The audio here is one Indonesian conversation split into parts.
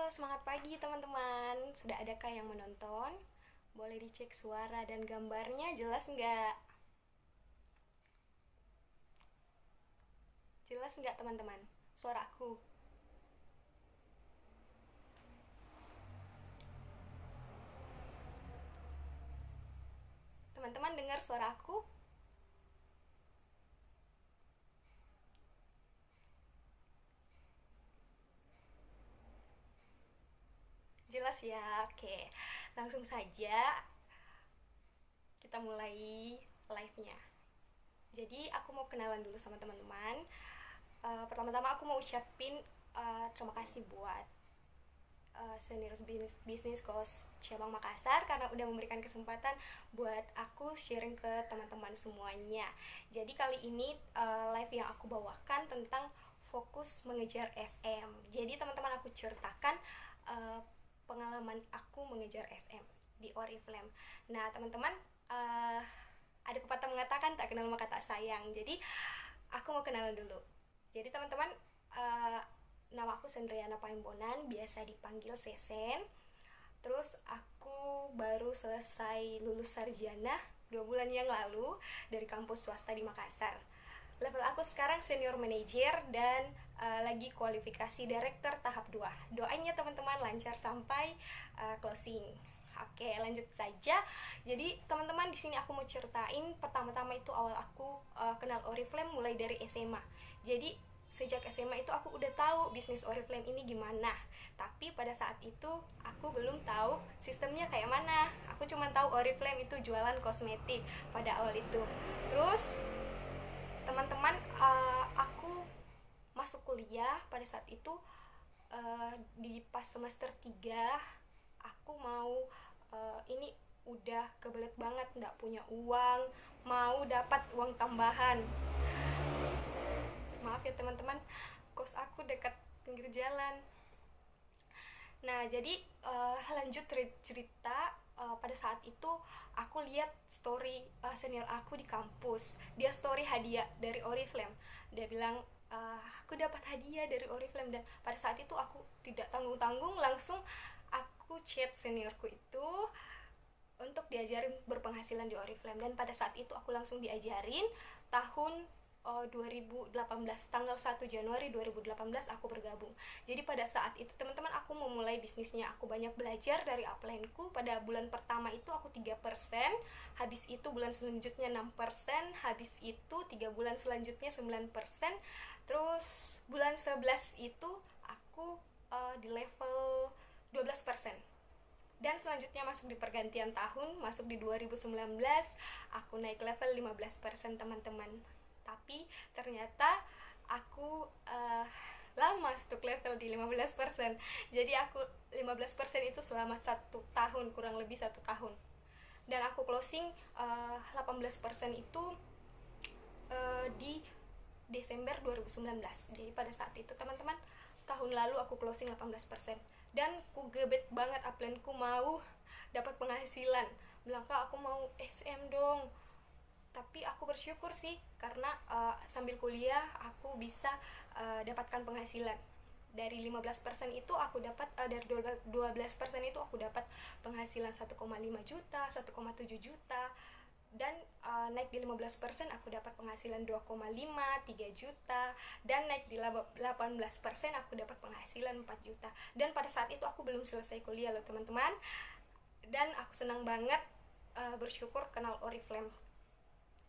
Semangat pagi teman-teman. Sudah adakah yang menonton? Boleh dicek suara dan gambarnya jelas nggak? Jelas nggak teman-teman? Suaraku. Teman-teman dengar suaraku? Jelas ya? Oke. Langsung saja kita mulai live-nya. Jadi aku mau kenalan dulu sama teman-teman. Pertama-tama aku mau ucapin terima kasih buat senior bisnis coach Cabang Makassar karena udah memberikan kesempatan buat aku sharing ke teman-teman semuanya. Jadi kali ini live yang aku bawakan tentang fokus mengejar SM. Jadi teman-teman aku ceritakan uh, pengalaman aku mengejar SM di Oriflame. Nah teman-teman, ada pepatah mengatakan tak kenal maka tak sayang. Jadi aku mau kenalan dulu. Jadi teman-teman, uh, nama aku Sendriana Paimbonan, biasa dipanggil Sesen. Terus aku baru selesai lulus sarjana 2 bulan yang lalu dari kampus swasta di Makassar. Level aku sekarang senior manager dan lagi kualifikasi director tahap 2. Doanya teman-teman lancar sampai closing. Oke, lanjut saja. Jadi teman-teman, di sini aku mau ceritain pertama-tama itu awal aku kenal Oriflame mulai dari SMA. Jadi sejak SMA itu aku udah tahu bisnis Oriflame ini gimana. Tapi pada saat itu aku belum tahu sistemnya kayak mana. Aku cuma tahu Oriflame itu jualan kosmetik pada awal itu. Terus teman-teman, aku masuk kuliah pada saat itu, di pas semester 3 aku mau, ini udah kebelet banget nggak punya uang, mau dapat uang tambahan. Maaf ya teman-teman, kos aku dekat pinggir jalan. Nah jadi, lanjut cerita, pada saat itu aku lihat story senior aku di kampus. Dia story hadiah dari Oriflame. Dia bilang, aku dapat hadiah dari Oriflame, dan pada saat itu aku tidak tanggung-tanggung, langsung aku chat seniorku itu untuk diajarin berpenghasilan di Oriflame. Dan pada saat itu aku langsung diajarin. Tahun 2018, tanggal 1 Januari 2018 aku bergabung. Jadi pada saat itu teman-teman, aku memulai bisnisnya. Aku banyak belajar dari upline-ku. Pada bulan pertama itu aku 3%, habis itu bulan selanjutnya 6%, habis itu 3 bulan selanjutnya 9%, terus bulan 11 itu aku di level 12%. Dan selanjutnya masuk di pergantian tahun, masuk di 2019, aku naik level 15% teman-teman. Tapi ternyata aku lama stuck level di 15%. Jadi aku 15% itu selama 1 tahun, kurang lebih 1 tahun. Dan aku closing 18% itu di Desember 2019. Jadi pada saat itu teman-teman, tahun lalu aku closing 18%. Dan ku gebet banget upline-ku mau dapat penghasilan. Bilang, "Kak, aku mau SM dong." Tapi aku bersyukur sih karena sambil kuliah aku bisa dapatkan penghasilan. Dari 15% itu aku dapat, dari 12% itu aku dapat penghasilan 1,5 juta, 1,7 juta. Dan naik di 15% aku dapat penghasilan 2,5, 3 juta. Dan naik di 18% aku dapat penghasilan 4 juta. Dan pada saat itu aku belum selesai kuliah loh teman-teman. Dan aku senang banget, bersyukur kenal Oriflame.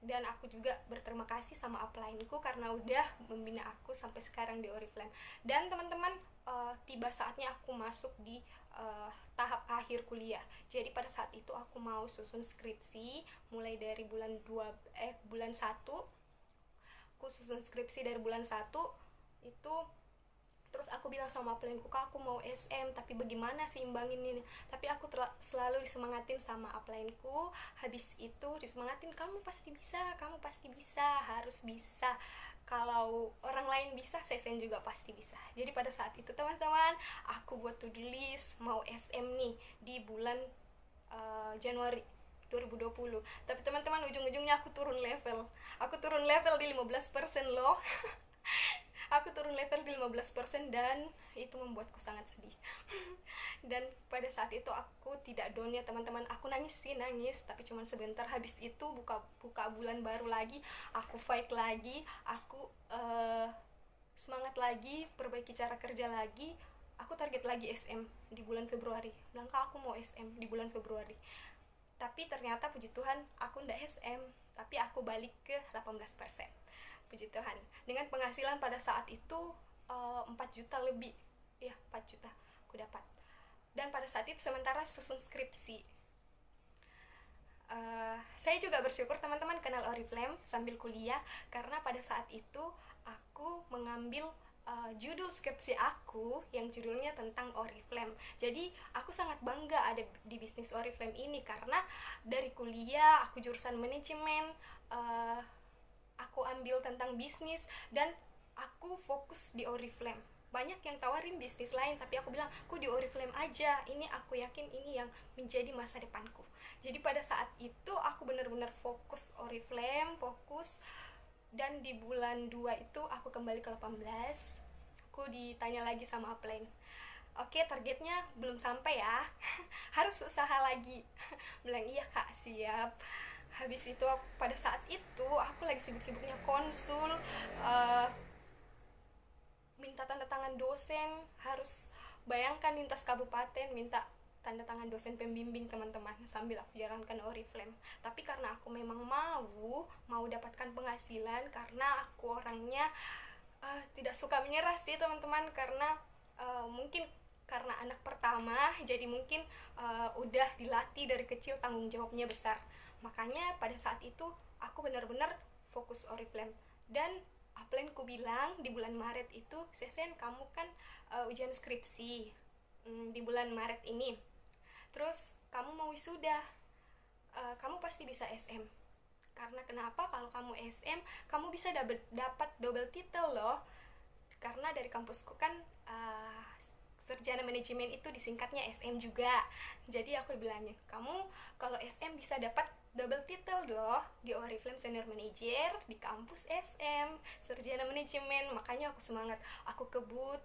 Dan aku juga berterima kasih sama upline-ku karena udah membina aku sampai sekarang di Oriflame. Dan teman-teman, tiba saatnya aku masuk di tahap akhir kuliah. Jadi pada saat itu aku mau susun skripsi mulai dari bulan 1. Aku susun skripsi dari bulan 1 itu. Terus aku bilang sama upline-ku, "Kak, aku mau SM, tapi bagaimana sih imbangin ini?" Tapi aku selalu disemangatin sama upline-ku. Habis itu disemangatin, "Kamu pasti bisa, kamu pasti bisa, harus bisa. Kalau orang lain bisa, Sesen juga pasti bisa." Jadi pada saat itu teman-teman, aku buat to-do list mau SM nih di bulan Januari 2020. Tapi teman-teman, ujung-ujungnya aku turun level. Aku turun level di 15% loh. Aku turun level di 15% dan itu membuatku sangat sedih. Dan pada saat itu aku tidak down ya teman-teman, aku nangis sih nangis, tapi cuma sebentar. Habis itu buka bulan baru lagi, aku fight lagi, aku semangat lagi, perbaiki cara kerja lagi. Aku target lagi SM di bulan Februari, langkah aku mau SM di bulan Februari. Tapi ternyata puji Tuhan aku ndak SM, tapi aku balik ke 18%. Puji Tuhan, dengan penghasilan pada saat itu 4 juta lebih, ya 4 juta aku dapat. Dan pada saat itu sementara susun skripsi. Saya juga bersyukur teman-teman kenal Oriflame sambil kuliah, karena pada saat itu aku mengambil judul skripsi aku yang judulnya tentang Oriflame. Jadi aku sangat bangga ada di bisnis Oriflame ini, karena dari kuliah aku jurusan manajemen, aku ambil tentang bisnis dan aku fokus di Oriflame. Banyak yang tawarin bisnis lain, tapi aku bilang aku di Oriflame aja, ini aku yakin ini yang menjadi masa depanku. Jadi pada saat itu aku benar-benar fokus Oriflame, fokus. Dan di bulan 2 itu aku kembali ke 18. Aku ditanya lagi sama upline, oke targetnya belum sampai ya, harus usaha lagi. Bilang iya kak, siap. Habis itu pada saat itu aku lagi sibuk-sibuknya konsul, minta tanda tangan dosen, harus bayangkan lintas kabupaten minta tanda tangan dosen pembimbing teman-teman sambil aku jalankan Oriflame. Tapi karena aku memang mau dapatkan penghasilan, karena aku orangnya tidak suka menyerah sih teman-teman, karena mungkin karena anak pertama, jadi mungkin udah dilatih dari kecil tanggung jawabnya besar. Makanya pada saat itu aku benar-benar fokus Oriflame. Dan upline ku bilang di bulan Maret itu, Sesen kamu kan ujian skripsi di bulan Maret ini, terus kamu mau wisuda, kamu pasti bisa SM. Karena kenapa? Kalau kamu SM kamu bisa dapat double title loh, karena dari kampusku kan sarjana manajemen itu disingkatnya SM juga. Jadi aku bilangin, kamu kalau SM bisa dapat double title loh, di Oriflame Senior Manager, di kampus SM sarjana manajemen. Makanya aku semangat, aku kebut,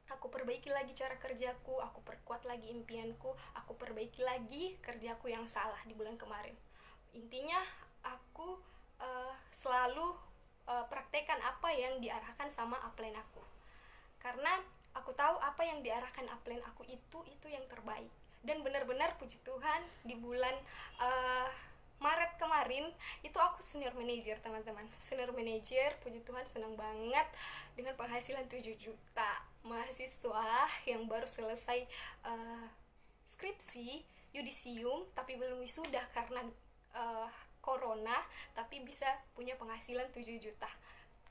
aku perbaiki lagi cara kerjaku, aku perkuat lagi impianku, aku perbaiki lagi kerjaku yang salah di bulan kemarin. Intinya aku selalu praktekkan apa yang diarahkan sama upline aku, karena aku tahu apa yang diarahkan upline aku itu yang terbaik. Dan benar-benar puji Tuhan di bulan Maret kemarin itu aku senior manager teman-teman, senior manager. Puji Tuhan senang banget dengan penghasilan 7 juta, mahasiswa yang baru selesai skripsi yudisium tapi belum wisuda karena corona, tapi bisa punya penghasilan 7 juta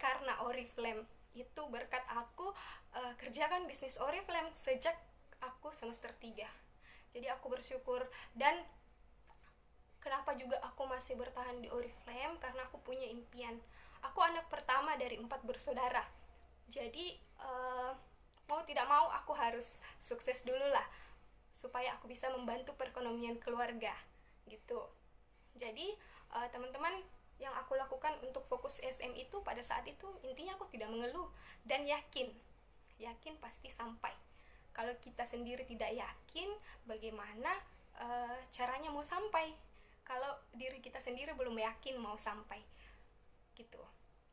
karena Oriflame. Itu berkat aku kerjakan bisnis Oriflame sejak aku semester 3. Jadi aku bersyukur. Dan kenapa juga aku masih bertahan di Oriflame, karena aku punya impian. Aku anak pertama dari 4 bersaudara. Jadi mau tidak mau aku harus sukses dulu lah, supaya aku bisa membantu perekonomian keluarga gitu. Jadi teman-teman, yang aku lakukan untuk fokus SM itu pada saat itu intinya aku tidak mengeluh dan yakin pasti sampai. Kalau kita sendiri tidak yakin, bagaimana caranya mau sampai kalau diri kita sendiri belum yakin mau sampai gitu.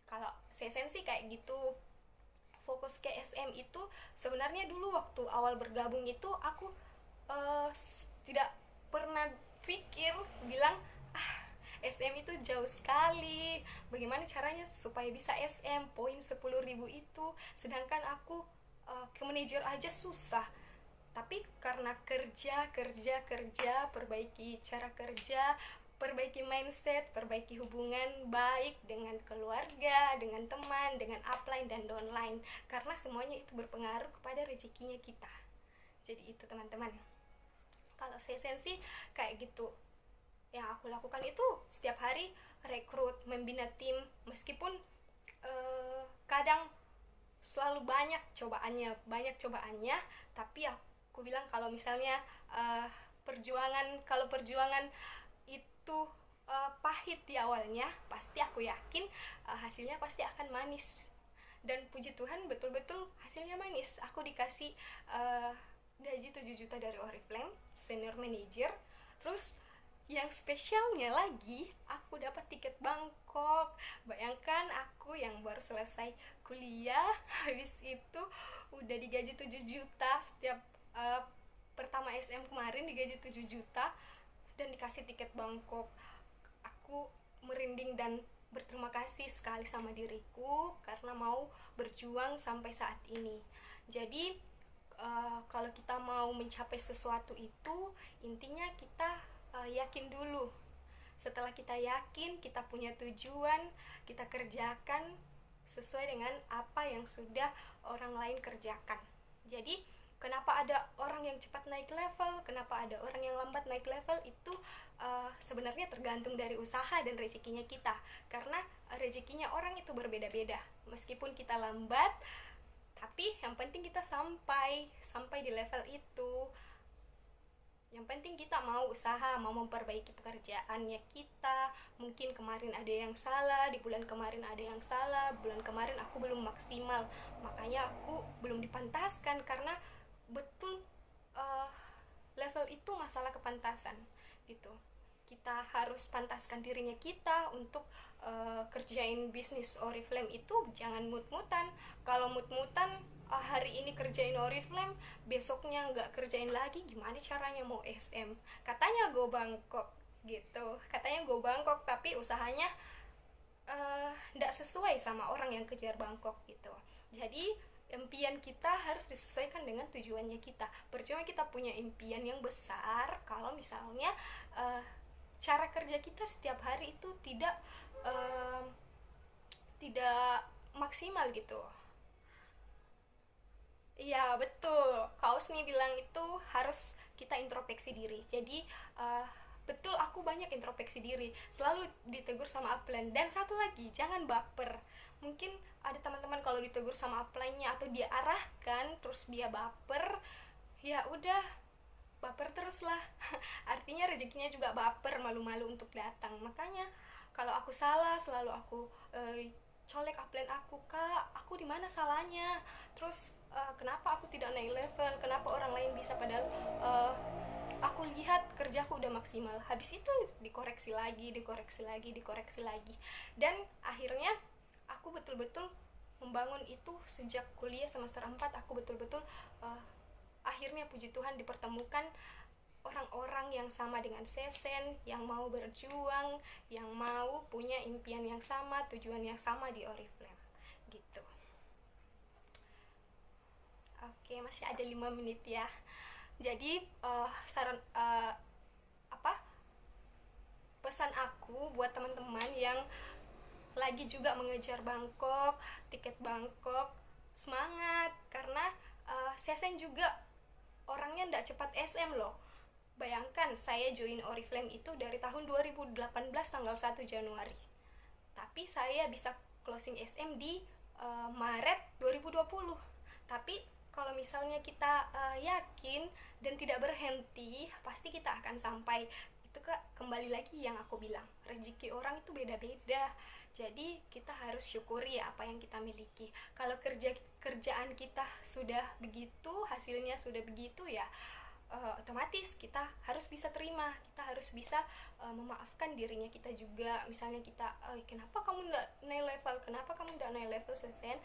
Kalau Sesen sih kayak gitu. Fokus ke SM itu sebenarnya dulu waktu awal bergabung itu aku tidak pernah pikir bilang SM itu jauh sekali, bagaimana caranya supaya bisa SM, poin 10.000 itu, sedangkan aku ke manajer aja susah. Tapi karena kerja, perbaiki cara kerja, perbaiki mindset, perbaiki hubungan baik dengan keluarga, dengan teman, dengan upline dan downline, karena semuanya itu berpengaruh kepada rezekinya kita. Jadi itu teman-teman, kalau Sesen sih kayak gitu. Yang aku lakukan itu setiap hari rekrut, membina tim, meskipun kadang selalu banyak cobaannya, tapi aku bilang kalau misalnya perjuangan itu pahit di awalnya, pasti aku yakin hasilnya pasti akan manis. dan puji Tuhan betul-betul hasilnya manis. Aku dikasih gaji 7 juta dari Oriflame, senior manager. Terus yang spesialnya lagi, aku dapat tiket Bangkok. Bayangkan aku yang baru selesai kuliah, habis itu udah digaji 7 juta setiap pertama SM kemarin digaji 7 juta dan dikasih tiket Bangkok. Aku merinding dan berterima kasih sekali sama diriku karena mau berjuang sampai saat ini. Jadi kalau kita mau mencapai sesuatu itu intinya kita yakin dulu. Setelah kita yakin, kita punya tujuan, kita kerjakan sesuai dengan apa yang sudah orang lain kerjakan. Jadi kenapa ada orang yang cepat naik level, kenapa ada orang yang lambat naik level, itu sebenarnya tergantung dari usaha dan rezekinya kita. Karena rezekinya orang itu berbeda-beda. Meskipun kita lambat, tapi yang penting kita sampai di level itu. Yang penting kita mau usaha, mau memperbaiki pekerjaannya kita. Mungkin kemarin ada yang salah, di bulan kemarin ada yang salah, bulan kemarin aku belum maksimal, makanya aku belum dipantaskan. Karena betul level itu masalah kepantasan gitu. Kita harus pantaskan dirinya kita untuk kerjain bisnis Oriflame itu. Jangan mut-mutan. Kalau mut-mutan hari ini kerjain Oriflame, besoknya nggak kerjain lagi, gimana caranya mau SM? Katanya go Bangkok gitu, katanya go Bangkok, tapi usahanya nggak sesuai sama orang yang kejar Bangkok gitu. Jadi impian kita harus disesuaikan dengan tujuannya kita. Percuma kita punya impian yang besar kalau misalnya cara kerja kita setiap hari itu tidak maksimal gitu. Iya betul, Kak Usni bilang itu harus kita introspeksi diri. Jadi betul, aku banyak introspeksi diri, selalu ditegur sama upline. Dan satu lagi, jangan baper. Mungkin ada teman-teman kalau ditegur sama upline-nya atau dia arahkan terus dia baper, ya udah baper terus lah. Artinya rezekinya juga baper, malu-malu untuk datang. Makanya kalau aku salah selalu aku colek upline aku, kak aku di mana salahnya, terus kenapa aku tidak naik level, kenapa orang lain bisa padahal aku lihat kerjaku udah maksimal. Habis itu dikoreksi lagi, dan akhirnya aku betul-betul membangun itu sejak kuliah semester 4. Aku betul-betul akhirnya puji Tuhan dipertemukan orang-orang yang sama dengan Sesen, yang mau berjuang, yang mau punya impian yang sama, tujuan yang sama di Oriflame gitu. Oke, masih ada 5 menit ya. Jadi pesan aku buat teman-teman yang lagi juga mengejar Bangkok, tiket Bangkok, semangat. Karena Sesen juga orangnya ndak cepat SM loh. Bayangkan saya join Oriflame itu dari tahun 2018 tanggal 1 Januari. Tapi saya bisa closing SM di Maret 2020. Tapi kalau misalnya kita yakin dan tidak berhenti, pasti kita akan sampai. Itu kembali lagi yang aku bilang, rezeki orang itu beda-beda. Jadi kita harus syukuri apa yang kita miliki. Kalau kerjaan kita sudah begitu, hasilnya sudah begitu, ya otomatis kita harus bisa terima, kita harus bisa memaafkan dirinya kita juga. Misalnya kita kenapa kamu nggak naik level, Sesen.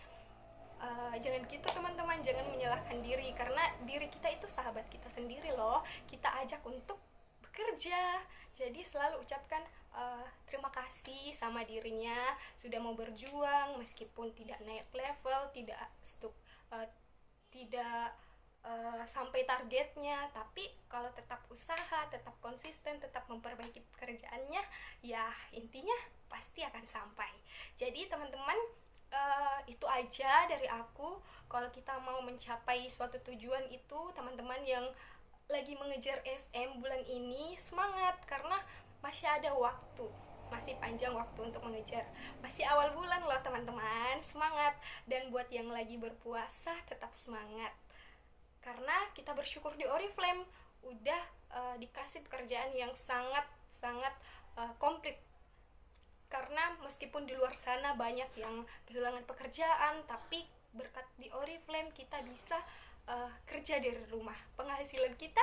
Jangan gitu teman-teman, jangan menyalahkan diri, karena diri kita itu sahabat kita sendiri loh, kita ajak untuk bekerja. Jadi selalu ucapkan terima kasih sama dirinya sudah mau berjuang meskipun tidak naik level, tidak sampai targetnya, tapi kalau tetap usaha, tetap konsisten, tetap memperbaiki pekerjaannya, ya intinya pasti akan sampai. Jadi teman-teman, itu aja dari aku. Kalau kita mau mencapai suatu tujuan itu, teman-teman yang lagi mengejar SM bulan ini semangat, karena masih ada waktu, masih panjang waktu untuk mengejar, masih awal bulan loh teman-teman, semangat. Dan buat yang lagi berpuasa tetap semangat, karena kita bersyukur di Oriflame udah dikasih pekerjaan yang sangat komplit. Karena meskipun di luar sana banyak yang kehilangan pekerjaan, tapi berkat di Oriflame kita bisa kerja dari rumah. Penghasilan kita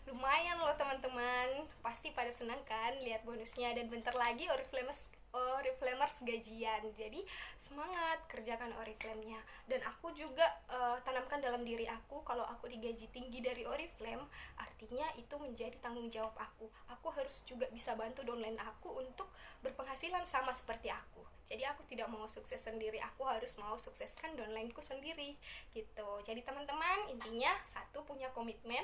lumayan loh teman-teman, pasti pada senang kan lihat bonusnya. Dan bentar lagi Oriflamers gajian, jadi semangat kerjakan Oriflame-nya. Dan aku juga tanamkan dalam diri aku, kalau aku digaji tinggi dari Oriflame, artinya itu menjadi tanggung jawab aku harus juga bisa bantu downline aku untuk berpenghasilan sama seperti aku. Jadi aku tidak mau sukses sendiri, aku harus mau sukseskan downlineku sendiri gitu. Jadi teman-teman, intinya satu, punya komitmen,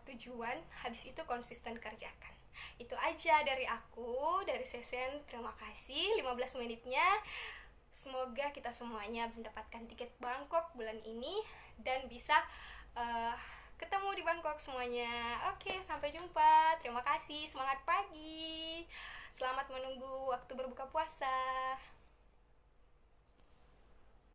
tujuan, habis itu konsisten kerjakan. Itu aja dari aku, dari Sesen. Terima kasih 15 menitnya. Semoga kita semuanya mendapatkan tiket Bangkok bulan ini dan bisa ketemu di Bangkok semuanya. Oke, sampai jumpa. Terima kasih. Semangat pagi. Selamat menunggu waktu berbuka puasa.